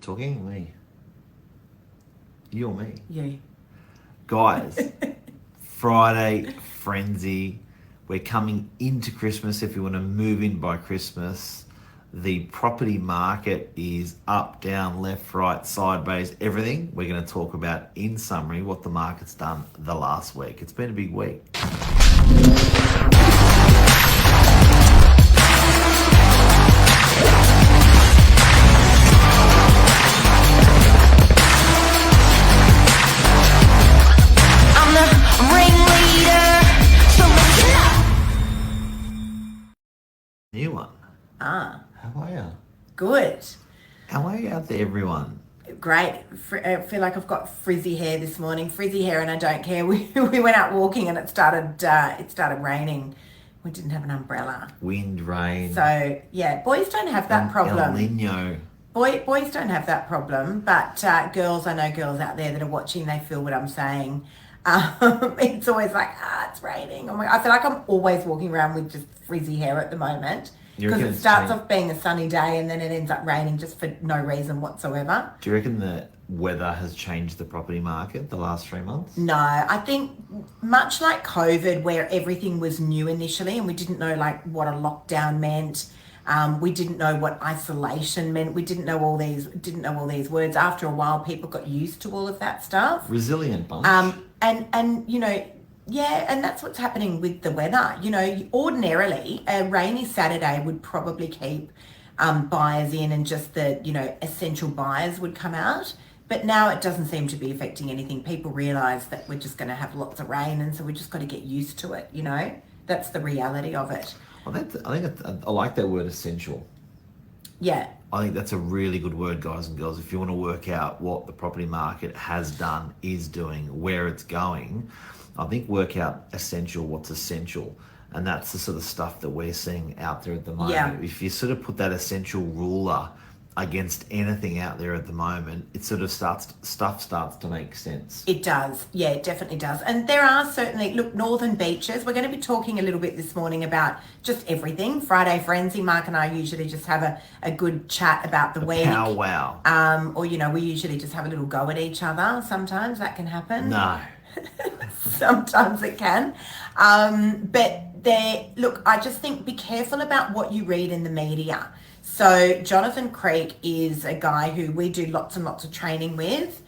Talking me. You or me? You. Guys, Friday frenzy. We're coming into Christmas. If you want to move in by Christmas, the property market is up, down, left, right, sideways, everything. We're going to talk about, in summary, what the market's done the last week. It's been a big week. New one. Ah, How are you? good. How are you out there, everyone? Great. I feel like I've got frizzy hair this morning. Frizzy hair, and I don't care. We went out walking, and it started raining. We didn't have an umbrella. Wind, rain. So yeah, boys don't have that problem. El Nino. Boys don't have that problem, but girls, I know girls out there that are watching, they feel what I'm saying. It's always like, it's raining. I feel like I'm always walking around with just frizzy hair at the moment because it starts off being a sunny day and then it ends up raining just for no reason whatsoever. Do you reckon the weather has changed the property market the last 3 months? No, I think much like COVID, where everything was new initially and we didn't know like what a lockdown meant. We didn't know what isolation meant. We didn't know all these words. After a while, people got used to all of that stuff. Resilient bunch. And you know, yeah, and that's what's happening with the weather. You know, ordinarily a rainy Saturday would probably keep buyers in, and just the, you know, essential buyers would come out. But now it doesn't seem to be affecting anything. People realise that we're just going to have lots of rain, and so we just got to get used to it. You know, that's the reality of it. I like that word, essential. Yeah. I think that's a really good word, guys and girls. If you want to work out what the property market has done, is doing, where it's going, I think work out essential, what's essential. And that's the sort of stuff that we're seeing out there at the moment. Yeah. If you sort of put that essential ruler against anything out there at the moment, it sort of starts to make sense. It does. Yeah, it definitely does. And there are certainly, look, Northern Beaches, we're going to be talking a little bit this morning about just everything. Friday Frenzy, Mark and I usually just have a good chat about the week. Wow. Or, you know, we usually just have a little go at each other. Sometimes that can happen. No. Sometimes it can. Look, I just think be careful about what you read in the media. So Jonathan Creek is a guy who we do lots and lots of training with.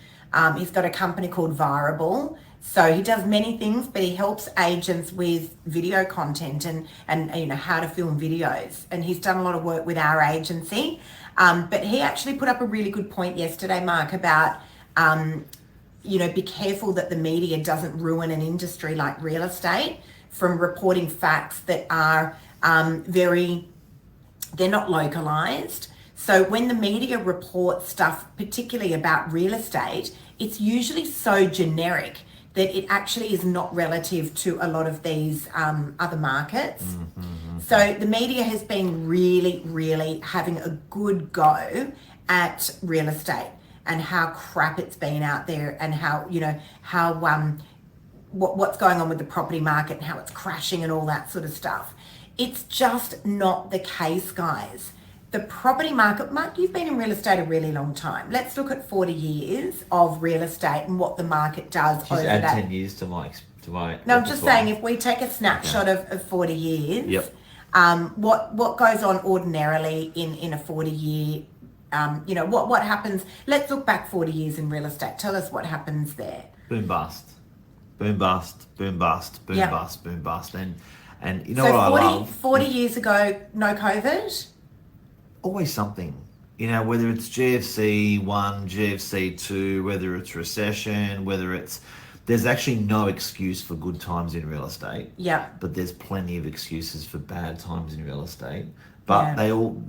He's got a company called Variable. So he does many things, but he helps agents with video content and you know, how to film videos. And he's done a lot of work with our agency. But he actually put up a really good point yesterday, Mark, about, you know, be careful that the media doesn't ruin an industry like real estate from reporting facts that are they're not localized. So when the media reports stuff, particularly about real estate, it's usually so generic that it actually is not relative to a lot of these other markets. Mm-hmm. So the media has been really, really having a good go at real estate and how crap it's been out there, and how, you know, how what's going on with the property market and how it's crashing and all that sort of stuff. It's just not the case, guys. The property market, Mark, you've been in real estate a really long time. Let's look at 40 years of real estate and what the market does Just over add that. 10 years to my. No, I'm just saying, if we take a snapshot of 40 years, yep. What goes on ordinarily in a 40-year, you know, what happens? Let's look back 40 years in real estate. Tell us what happens there. Boom bust, boom bust, boom bust, boom bust, boom bust, and you know so what I love? 40 years ago, no COVID? Always something. You know, whether it's GFC 1, GFC 2, whether it's recession, there's actually no excuse for good times in real estate. Yeah. But there's plenty of excuses for bad times in real estate. But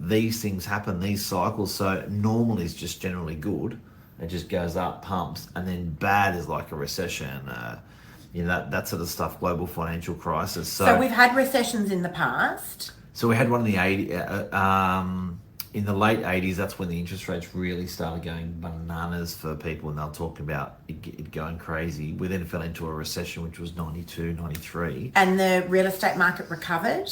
these things happen, these cycles. So normal is just generally good. It just goes up, pumps, and then bad is like a recession, you know, that sort of stuff, global financial crisis. So we've had recessions in the past. So we had one in the in the late 80s. That's when the interest rates really started going bananas for people, and they'll talk about it going crazy. We then fell into a recession, which was 92, 93. And the real estate market recovered?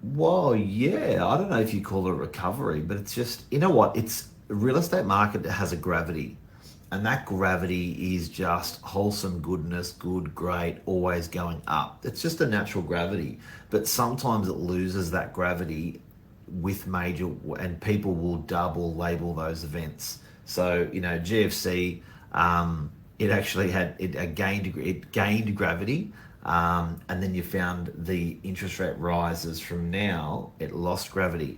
Well, yeah. I don't know if you call it recovery, but it's just, you know what? the real estate market has a gravity, and that gravity is just wholesome goodness, good, great, always going up. It's just a natural gravity, but sometimes it loses that gravity with major, and people will double label those events. So, GFC, it actually gained gravity, and then you found the interest rate rises from now, it lost gravity.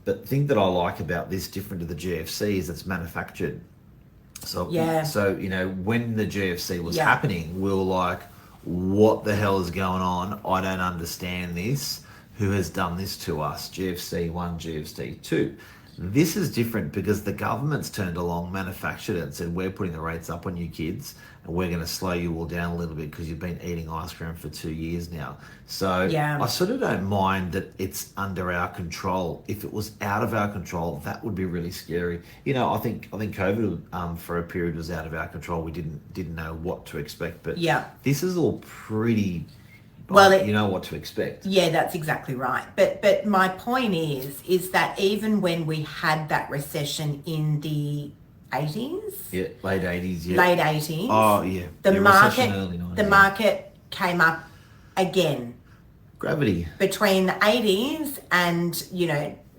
But the thing that I like about this, different to the GFC, is it's manufactured. So, when the GFC was happening, we were like, what the hell is going on? I don't understand this. Who has done this to us? GFC 1, GFC 2. This is different because the government's turned along, manufactured it, and said, we're putting the rates up on you kids, and we're going to slow you all down a little bit because you've been eating ice cream for 2 years now. So I sort of don't mind that it's under our control. If it was out of our control, that would be really scary. I think COVID for a period was out of our control. We didn't know what to expect, but this is all pretty. Well, you know what to expect. Yeah, that's exactly right. But my point is that even when we had that recession in the 80s, late 80s, late 80s. Oh yeah, the market came up again. Gravity between the 80s and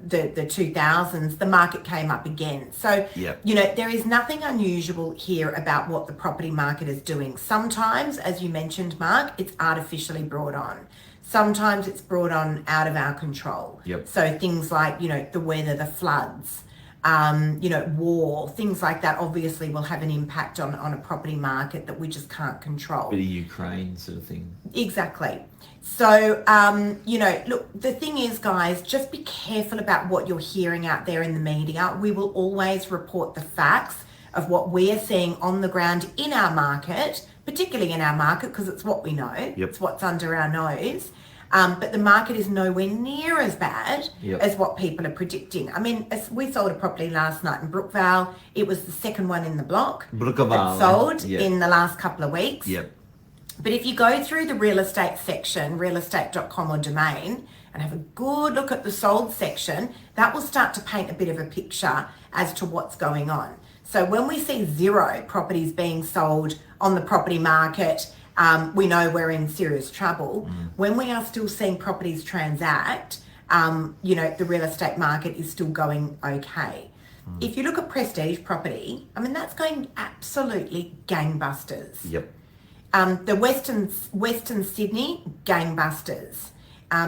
the 2000s, the market came up again. So, there is nothing unusual here about what the property market is doing. Sometimes, as you mentioned, Mark, it's artificially brought on. Sometimes it's brought on out of our control. So things like, the weather, the floods, war, things like that obviously will have an impact on a property market that we just can't control. Bit of Ukraine sort of thing. Exactly. So, look, the thing is, guys, just be careful about what you're hearing out there in the media. We will always report the facts of what we're seeing on the ground in our market, particularly in our market, because it's what we know. It's what's under our nose. But the market is nowhere near as bad as what people are predicting. I mean, we sold a property last night in Brookvale. It was the second one in the block that sold in the last couple of weeks. But if you go through the real estate section, realestate.com or Domain, and have a good look at the sold section, that will start to paint a bit of a picture as to what's going on. So when we see 0 properties being sold on the property market, we know we're in serious trouble. When we are still seeing properties transact, the real estate market is still going okay. If you look at prestige property, I mean, that's going absolutely gangbusters. The Western Sydney, gangbusters.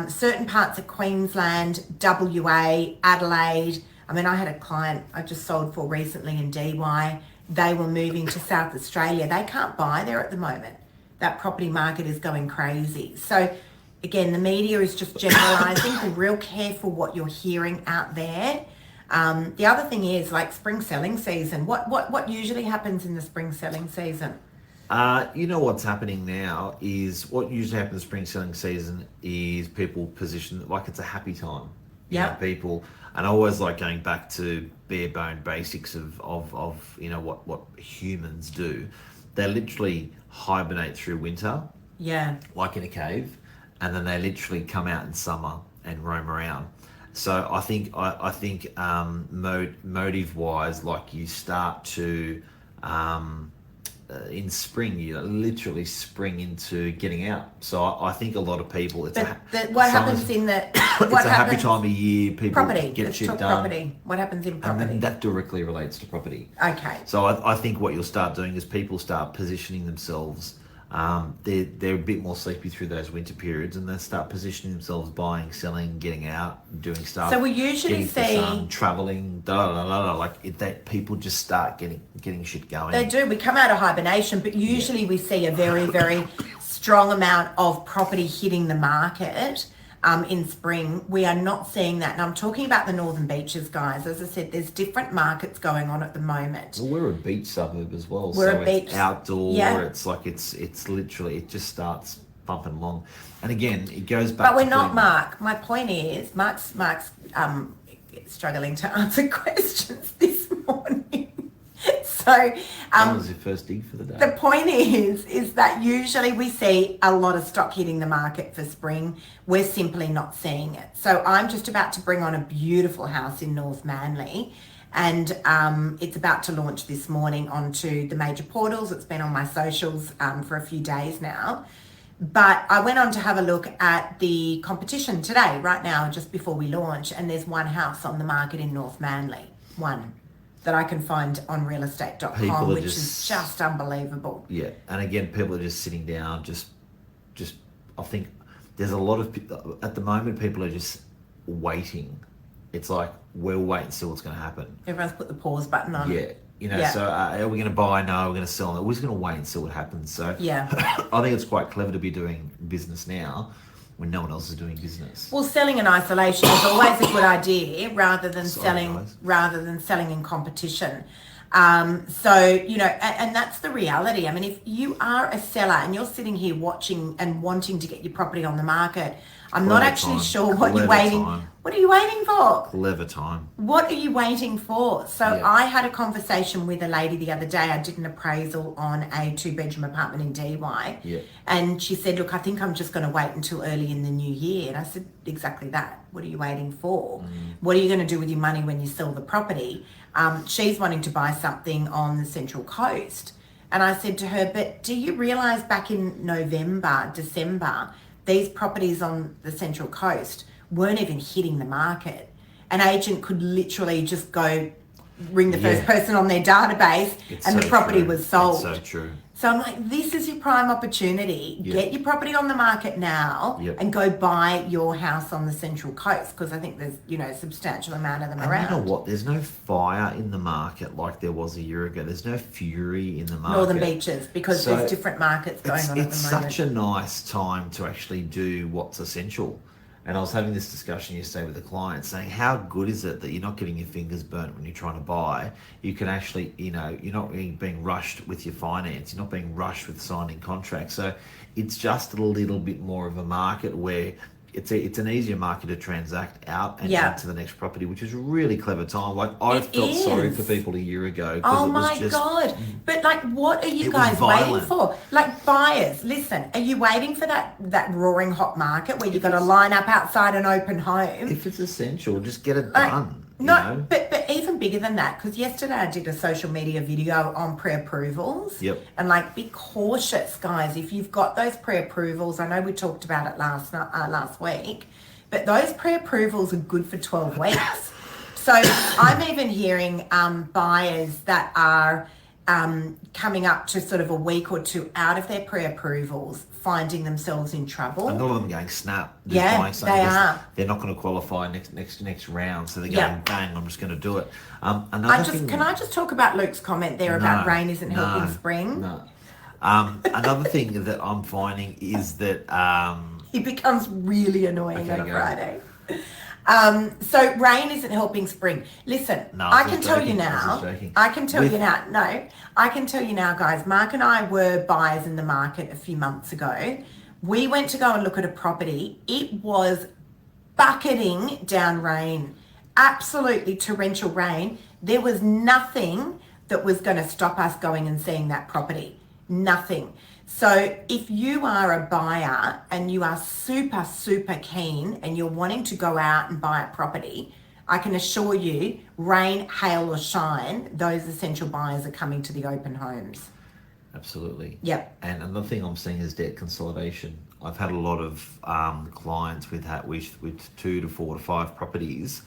Certain parts of Queensland, WA, Adelaide. I mean, I had a client I just sold for recently in DY. They were moving to South Australia. They can't buy there at the moment. That property market is going crazy. So again, the media is just generalising. Be real careful what you're hearing out there. The other thing is, like, spring selling season. What usually happens in the spring selling season? What's happening now is what usually happens in spring selling season is people position like it's a happy time. People, and I always like going back to bare bone basics of what humans do. They literally hibernate through winter, like in a cave, and then they literally come out in summer and roam around. So I think motive wise, like, you start to in spring, you literally spring into getting out. So I think a lot of people, it's a happy time of year. People property. Get shit done. Property. What happens in property? And then that directly relates to property. Okay. So I think what you'll start doing is people start positioning themselves. They're a bit more sleepy through those winter periods, and they start positioning themselves, buying, selling, getting out, doing stuff. So we usually see traveling, that people just start getting shit going. They do. We come out of hibernation, but usually we see a very, very strong amount of property hitting the market in spring. We are not seeing that. And I'm talking about the Northern Beaches, guys. As I said, there's different markets going on at the moment. Well, we're a beach suburb as well. It's outdoor. Yeah. It's like it's literally, it just starts bumping along. And again, it goes back. But we're not, Mark. My point is, Mark's struggling to answer questions this morning. So that was your first dig for the day. The point is that usually we see a lot of stock hitting the market for spring. We're simply not seeing it. So I'm just about to bring on a beautiful house in North Manly, and it's about to launch this morning onto the major portals. It's been on my socials for a few days now. But I went on to have a look at the competition today, right now, just before we launch, and there's one house on the market in North Manly, one that I can find on realestate.com, which is just unbelievable. Yeah, and again, people are just sitting down, just I think there's a lot of, at the moment, people are just waiting. It's like, we'll wait and see what's going to happen. Everyone's put the pause button on. Yeah. So are we going to buy? No, we're going to sell. No, we're just going to wait and see what happens. So yeah, I think it's quite clever to be doing business now when no one else is doing business. Well, selling in isolation is always a good idea rather than selling in competition. So, you know, and that's the reality. I mean, if you are a seller and you're sitting here watching and wanting to get your property on the market, I'm not actually sure what you're waiting. What are you waiting for? Clever time. What are you waiting for? So I had a conversation with a lady the other day. I did an appraisal on a 2-bedroom apartment in DY. Yeah. And she said, look, I think I'm just going to wait until early in the new year. And I said, exactly that. What are you waiting for? What are you going to do with your money when you sell the property? She's wanting to buy something on the Central Coast. And I said to her, but do you realise back in November, December, these properties on the Central Coast weren't even hitting the market? An agent could literally just go ring the first person on their database and the property was sold. It's so true. So I'm like, this is your prime opportunity. Get your property on the market now and go buy your house on the Central Coast, because I think there's, you know, a substantial amount of them around. You know what? There's no fire in the market like there was a year ago. There's no fury in the market. Northern Beaches, because there's different markets going on at the moment. It's such a nice time to actually do what's essential. And I was having this discussion yesterday with a client saying, how good is it that you're not getting your fingers burnt when you're trying to buy? You can actually, you know, you're not being rushed with your finance. You're not being rushed with signing contracts. So it's just a little bit more of a market where it's an easier market to transact out and into the next property, which is a really clever time. Like, I felt sorry for people a year ago. Oh my God. But like, what are you guys waiting for? Like, buyers, listen, are you waiting for that roaring hot market where you've got to line up outside an open home? If it's essential, just get it done. No, but even bigger than that, because yesterday I did a social media video on pre-approvals. Yep. And like, be cautious, guys. If you've got those pre-approvals, I know we talked about it last week, but those pre-approvals are good for 12 weeks. So I'm even hearing buyers that are coming up to sort of a week or two out of their pre-approvals, finding themselves in trouble. And a lot of them going snap. They are. They're not going to qualify next round, so they're going bang. I'm just going to do it. Can I just talk about Luke's comment there about rain isn't helping spring? No. Another thing that I'm finding is that he becomes really annoying on a Friday. So rain isn't helping spring. Listen, I can tell you now, guys, Mark and I were buyers in the market a few months ago. We went to go and look at a property. It was bucketing down rain, absolutely torrential rain. There was nothing that was going to stop us going and seeing that property. Nothing. So if you are a buyer and you are super, super keen and you're wanting to go out and buy a property, I can assure you, rain, hail or shine, those essential buyers are coming to the open homes. Absolutely. Yep. And another thing I'm seeing is debt consolidation. I've had a lot of clients with 2 to 4 to 5 properties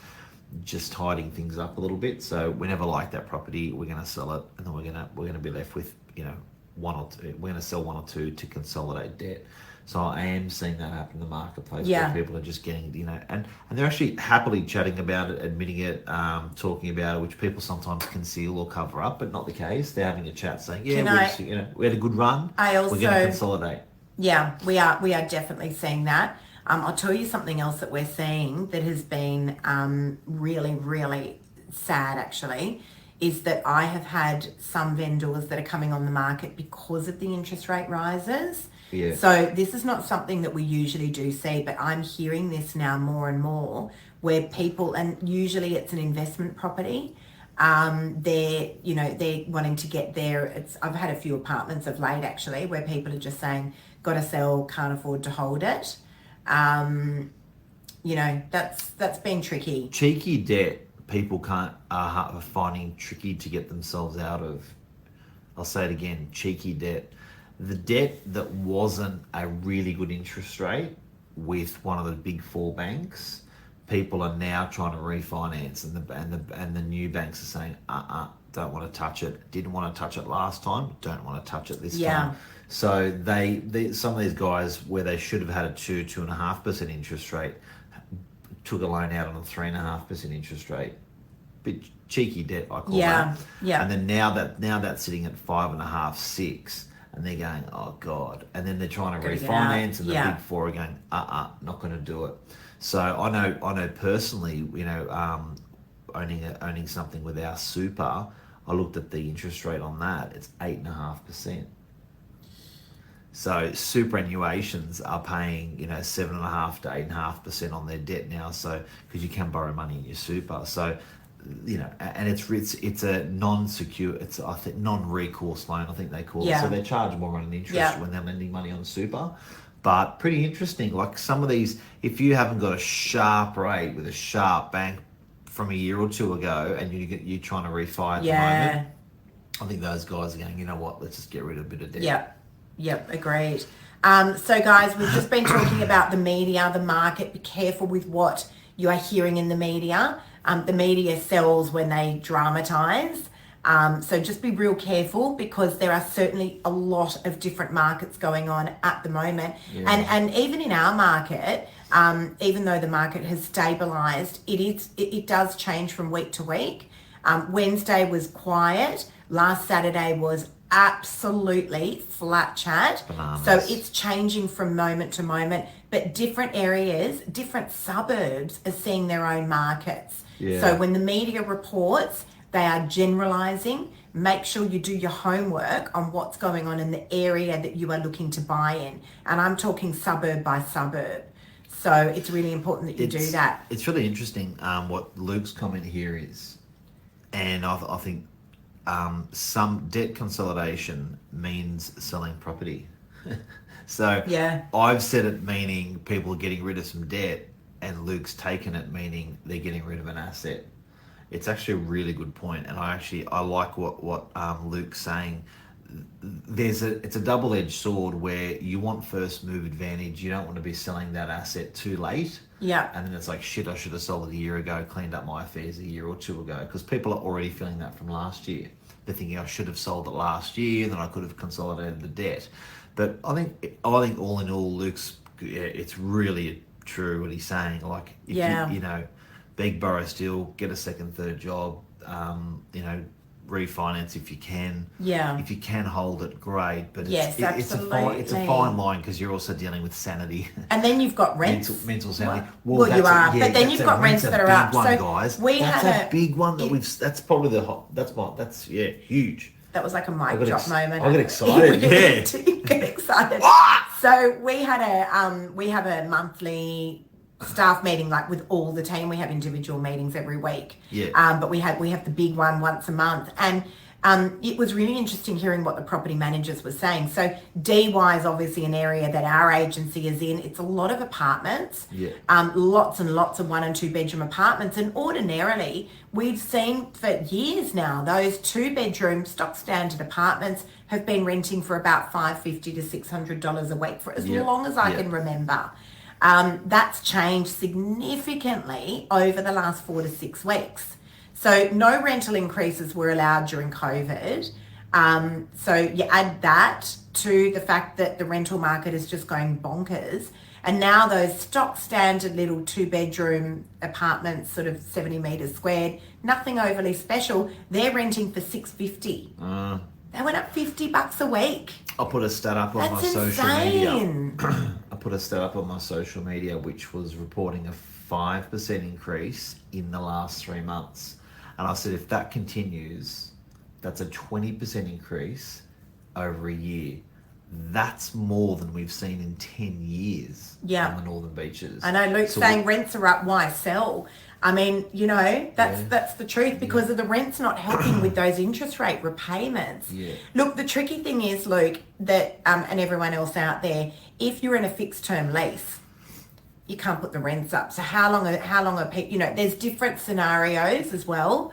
just hiding things up a little bit. So we never like that property. We're going to sell it, and then we're going to be left with, you know, one or two. We're going to sell one or two to consolidate debt. So I am seeing that happen in the marketplace where people are just getting, you know, and they're actually happily chatting about it, admitting it, talking about it, which people sometimes conceal or cover up, but not the case. They're having a chat saying, we had a good run. We're going to consolidate. Yeah, we are definitely seeing that. I'll tell you something else that we're seeing that has been really, really sad actually, is that I have had some vendors that are coming on the market because of the interest rate rises. Yeah. So this is not something that we usually do see, but I'm hearing this now more and more where people, and usually it's an investment property, they're wanting to get there. I've had a few apartments of late actually where people are just saying, got to sell, can't afford to hold it. That's been tricky. Cheeky debt people are finding tricky to get themselves out of. I'll say it again, cheeky debt. The debt that wasn't a really good interest rate with one of the big four banks, people are now trying to refinance, and the new banks are saying, don't want to touch it. Didn't want to touch it last time. Don't want to touch it this time. So some of these guys, where they should have had a 2.5% interest rate, took a loan out on a 3.5% interest rate. Bit cheeky debt, I call that. Yeah. And then now that's sitting at 5.5, 6. And they're going, oh God. And then they're trying to refinance, and the big four are going, not going to do it. So I know personally, owning something with our super, I looked at the interest rate on that. It's 8.5%. So superannuations are paying 7.5 to 8.5% on their debt now. So because you can borrow money in your super, so and it's a non-secure, it's I think non-recourse loan, I think they call it. So they charge more on an interest when they're lending money on super. But pretty interesting. Like some of these, if you haven't got a sharp rate with a sharp bank from a year or two ago, and you're trying to refi at the moment, I think those guys are going, you know what, let's just get rid of a bit of debt. Yep, agreed. So guys, we've just been talking about the media, the market. Be careful with what you are hearing in the media. The media sells when they dramatize. So just be real careful, because there are certainly a lot of different markets going on at the moment. And even in our market, even though the market has stabilized, it does change from week to week. Wednesday was quiet. Last Saturday was absolutely flat chat. Bananas. So it's changing from moment to moment, but different areas, different suburbs are seeing their own markets. So when the media reports, they are generalizing. Make sure you do your homework on what's going on in the area that you are looking to buy in. And I'm talking suburb by suburb. So it's really important that you do that. It's really interesting what Luke's comment here is. And I think some debt consolidation means selling property. So I've said it meaning people are getting rid of some debt, and Luke's taken it meaning they're getting rid of an asset. It's actually a really good point, and I like what Luke's saying. It's a double-edged sword where you want first move advantage. You don't want to be selling that asset too late. And then it's like, shit, I should have sold it a year ago, cleaned up my affairs a year or two ago, because people are already feeling that from last year. They're thinking I should have sold it last year, then I could have consolidated the debt. But I think all in all, Luke's, it's really true what he's saying. Like, if you beg, borrow, steal, get a second, third job, refinance if you can. If you can hold it, great. But it's a fine line, because you're also dealing with sanity. And then you've got rents. Mental sanity. Well, you are. But then you've got rents that are up. So guys, that's a big one that that's probably that's huge. That was like a mic drop moment. I got excited. You get excited. So we had a monthly staff meeting, like with all the team. We have individual meetings every week. But we have the big one once a month. And it was really interesting hearing what the property managers were saying. So DY is obviously an area that our agency is in. It's a lot of apartments, lots and lots of 1 and 2 bedroom apartments. And ordinarily, we've seen for years now, those 2-bedroom stock standard apartments have been renting for about $550 to $600 a week for as long as I can remember. That's changed significantly over the last 4 to 6 weeks. So no rental increases were allowed during COVID. So you add that to the fact that the rental market is just going bonkers. And now those stock standard little 2-bedroom apartments, sort of 70 metres squared, nothing overly special, they're renting for $650. They went up $50 a week. I'll put a stat up on my social media. I put a stat up on my social media, which was reporting a 5% increase in the last 3 months. And I said, if that continues, that's a 20% increase over a year. That's more than we've seen in 10 years on the Northern Beaches. I know Luke's saying rents are up, why sell? I mean, that's the truth, because of the rent's not helping with those interest rate repayments. Look, the tricky thing is, Luke, that and everyone else out there, if you're in a fixed term lease, you can't put the rents up. So how long are people, you know, there's different scenarios as well.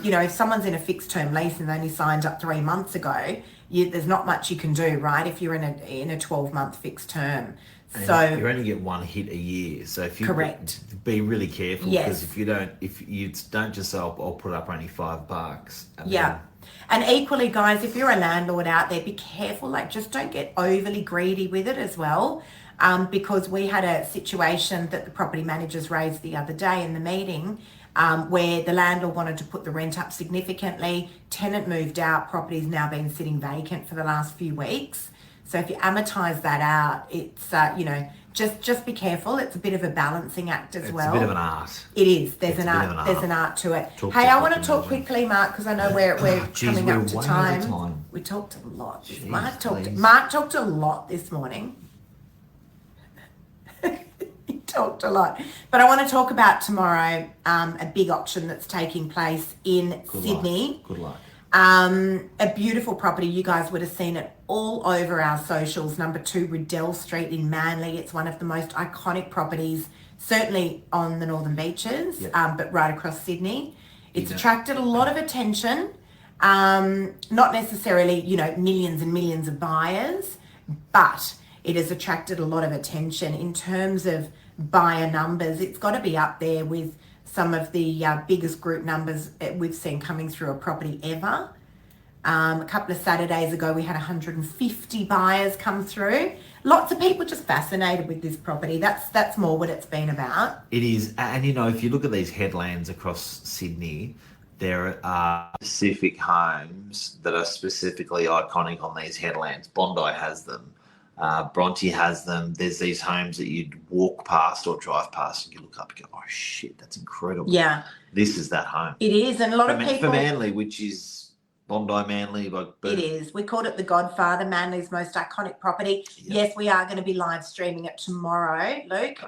You know, if someone's in a fixed term lease and they only signed up 3 months ago, there's not much you can do, right? If you're in a 12-month fixed term. And So you only get one hit a year. So if you correct. be really careful, Yes. because if you don't just say, I'll put up only $5. Yeah. And equally, guys, if you're a landlord out there, be careful. Like, just don't get overly greedy with it as well. Because we had a situation that the property managers raised the other day in the meeting, where the landlord wanted to put the rent up significantly. Tenant moved out. Property's now been sitting vacant for the last few weeks. So if you amortize that out, it's, you know, just be careful. It's a bit of a balancing act as well. It's a bit of an art. It is. There's It's an a bit art. of an There's art. an art to it. Talk Hey, to I want to property talk manager. quickly, Mark, because I know we're Geez, coming we're up to way over time. time. We talked a lot. Jeez, Mark please. talked a lot this morning. He talked a lot. But I want to talk about tomorrow, a big auction that's taking place in Good Sydney. luck. Good luck. A beautiful property. You guys would have seen it all over our socials. Number 2 Riddell Street in Manly. It's one of the most iconic properties, certainly on the Northern Beaches, Yep. but right across Sydney. It's Yeah. attracted a lot of attention. Not necessarily, you know, millions and millions of buyers, but it has attracted a lot of attention in terms of buyer numbers. It's got to be up there with some of the biggest group numbers we've seen coming through a property ever. A couple of Saturdays ago, we had 150 buyers come through. Lots of people just fascinated with this property. That's more what it's been about. It is, and you know, if you look at these headlands across Sydney, there are specific homes that are specifically iconic on these headlands. Bondi has them. Bronte has them. There's these homes that you'd walk past or drive past and you look up and go, oh shit, that's incredible. Yeah, This is that home. it is. And a lot of people... For Manly, which is Bondi, Manly. But It is. We called it the Godfather, Manly's most iconic property. Yep. Yes, we are going to be live streaming it tomorrow, Luke.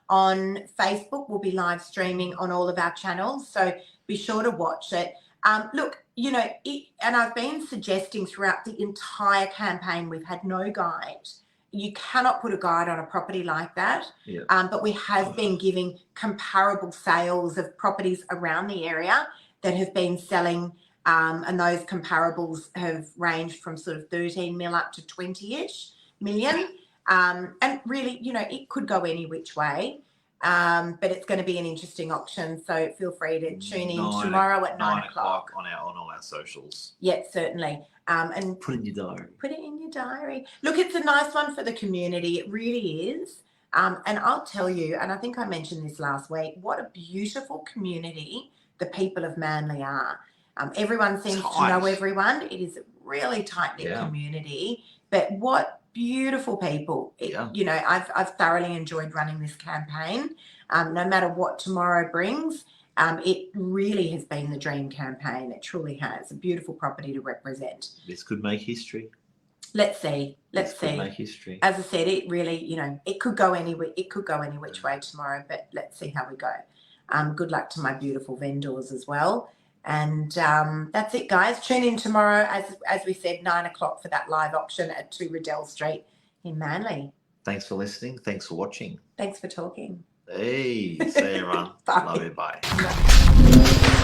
On Facebook, we'll be live streaming on all of our channels. So be sure to watch it. Look, you know, and I've been suggesting throughout the entire campaign, we've had no guide. You cannot put a guide on a property like that. Yeah. But we have been giving comparable sales of properties around the area that have been selling, and those comparables have ranged from sort of 13 mil up to 20-ish million. And really, you know, it could go any which way. But it's going to be an interesting auction, so feel free to tune in tomorrow at 9 o'clock. on all our socials. Yeah, certainly. And Put it in your diary. put it in your diary. Look, it's a nice one for the community. It really is. And I'll tell you, and I think I mentioned this last week, what a beautiful community the people of Manly are. Everyone seems to know everyone. It is a really tight-knit community, but what beautiful people. You know, I've thoroughly enjoyed running this campaign. No matter what tomorrow brings, it really has been the dream campaign. It truly has. A beautiful property to represent. This could make history. Let's see. Let's This could see. make history. As I said, it really, you know, it could go any which way tomorrow, but let's see how we go. Good luck to my beautiful vendors as well. And that's it, guys. Tune in tomorrow, as we said, 9 o'clock for that live auction at 2 Riddell Street in Manly. Thanks for listening. Thanks for watching. Thanks for talking. Hey, see you, everyone. Bye. Love you. Bye.